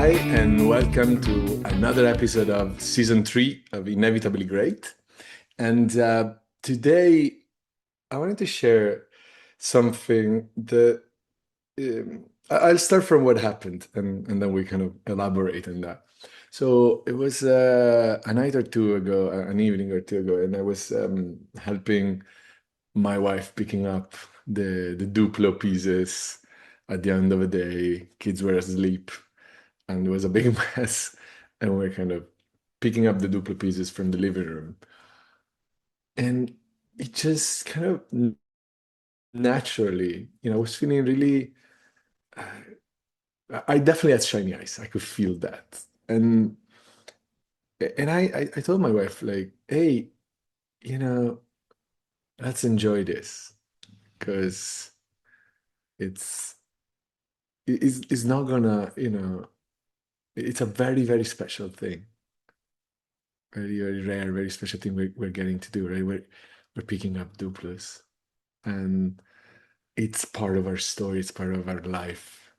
Hi, and welcome to another episode of season three of Inevitably Great. And today I wanted to share something that I'll start from what happened and then we kind of elaborate on that. So it was a night or two ago, an evening or two ago, and I was helping my wife picking up the Duplo pieces at the end of the day. Kids were asleep and it was a big mess. And we're kind of picking up the Duplo pieces from the living room. And it just kind of naturally, I was feeling really, uh, I definitely had shiny eyes. I could feel that. And I told my wife, like, hey, you know, let's enjoy this because it's, it's not gonna, it's a very, very special thing. Very, very rare, very special thing we're getting to do, right? We're picking up Duplos. And it's part of our story, it's part of our life,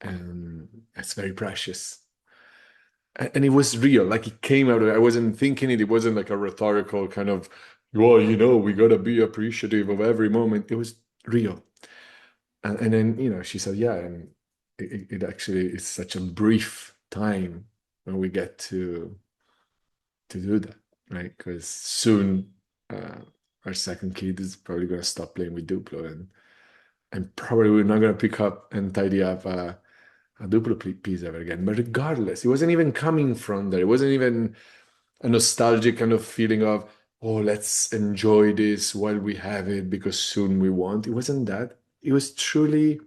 and it's very precious. And it was real, like it came out of it. I wasn't thinking it, it wasn't like a rhetorical kind of, well, we gotta be appreciative of every moment. It was real. And then, she said, yeah, and it actually is such a brief time when we get to do that, right? Because soon uh, our second kid is probably gonna stop playing with Duplo and probably we're not going to pick up and tidy up a Duplo piece ever again. But regardless, it wasn't even coming from there. It wasn't even a nostalgic kind of feeling of, oh, let's enjoy this while we have it because soon we won't. It wasn't that. It was truly,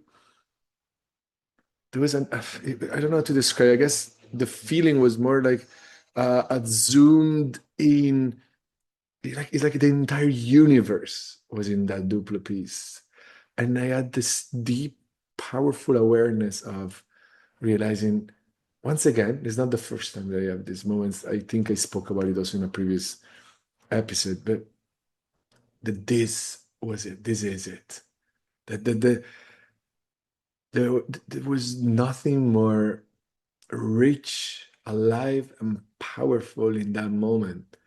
there was I don't know how to describe. I guess the feeling was more like a zoomed in, it's like the entire universe was in that Duplo piece. And I had this deep, powerful awareness of realizing, once again, it's not the first time that I have these moments. I think I spoke about it also in a previous episode, but that this was it. This is it. That there was nothing more rich, alive, and powerful in that moment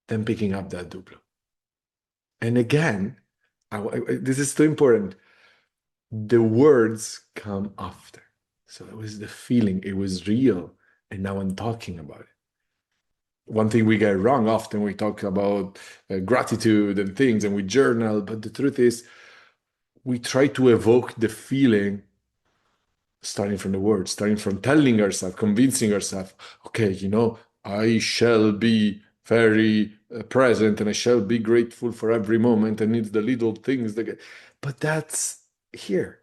than picking up that Duplo. And again, this is too important. The words come after. So it was the feeling, it was real, and now I'm talking about it. One thing we get wrong often, we talk about gratitude and things and we journal, but the truth is, we try to evoke the feeling starting from the words, starting from telling ourselves, convincing ourselves, okay, I shall be very present and I shall be grateful for every moment and it's the little things that get, but that's here.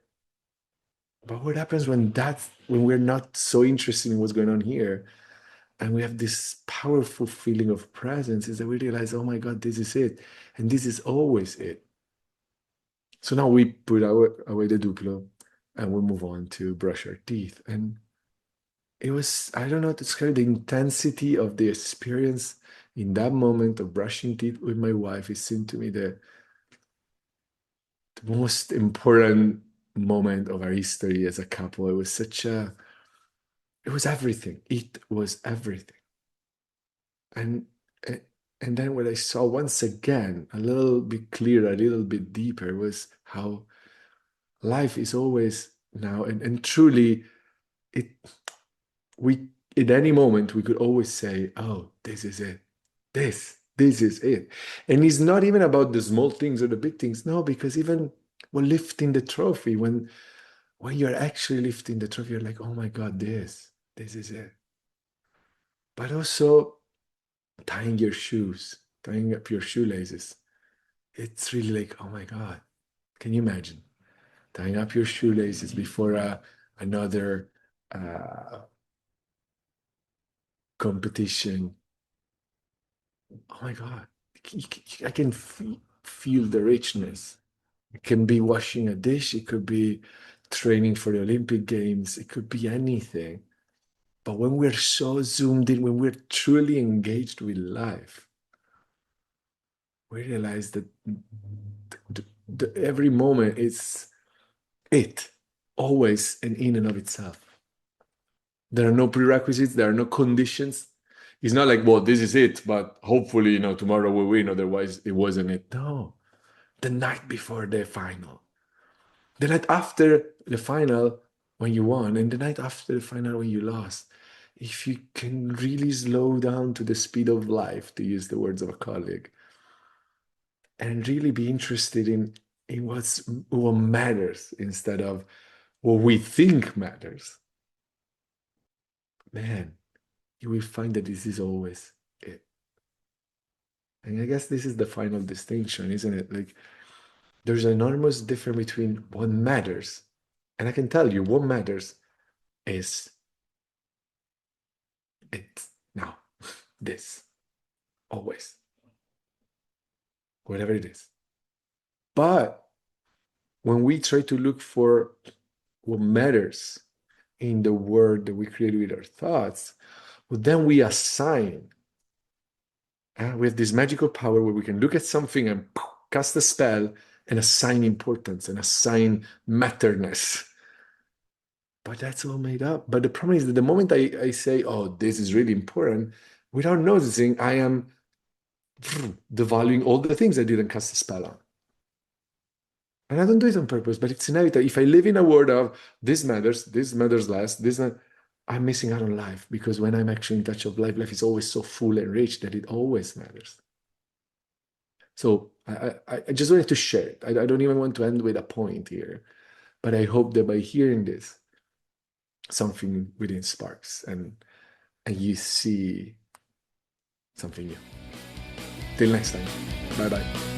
But what happens when we're not so interested in what's going on here and we have this powerful feeling of presence is that we realize, oh my God, this is it. And this is always it. So now we put away the Duplo and we move on to brush our teeth. And it was, I don't know, it's kind of the intensity of the experience in that moment of brushing teeth with my wife. It seemed to me the most important moment of our history as a couple. It was everything. It was everything. And and then what I saw once again, a little bit clearer, a little bit deeper, was how life is always now and truly it we in any moment we could always say, oh, this is it. This is it. And it's not even about the small things or the big things. No, because even when lifting the trophy, when you're actually lifting the trophy, you're like, oh my God, this is it. But also tying your shoes, tying up your shoelaces. It's really like, oh my God, can you imagine tying up your shoelaces before another uh, competition? Oh my God, I can feel the richness. It can be washing a dish, it could be training for the Olympic Games, it could be anything. But when we're so zoomed in, when we're truly engaged with life, we realize that every moment is it, always and in and of itself. There are no prerequisites, there are no conditions. It's not like, well, this is it, but hopefully, tomorrow we'll win, otherwise it wasn't it. No. The night before the final, the night after the final when you won, and the night after the final when you lost. If you can really slow down to the speed of life, to use the words of a colleague, and really be interested in what matters instead of what we think matters, man, you will find that this is always it. And I guess this is the final distinction, isn't it? Like, there's an enormous difference between what matters. And I can tell you what matters is it now, this, always, whatever it is. But when we try to look for what matters in the world that we create with our thoughts, well, then we assign. We have this magical power where we can look at something and cast a spell and assign importance and assign matterness. But that's all made up. But the problem is that the moment I say, oh, this is really important, without noticing, I am devaluing all the things I didn't cast a spell on. And I don't do it on purpose, but it's inevitable. If I live in a world of this matters less, I'm missing out on life, because when I'm actually in touch of life, life is always so full and rich that it always matters. So I just wanted to share it. I don't even want to end with a point here, but I hope that by hearing this, something within sparks and you see something new. Till next time. Bye bye.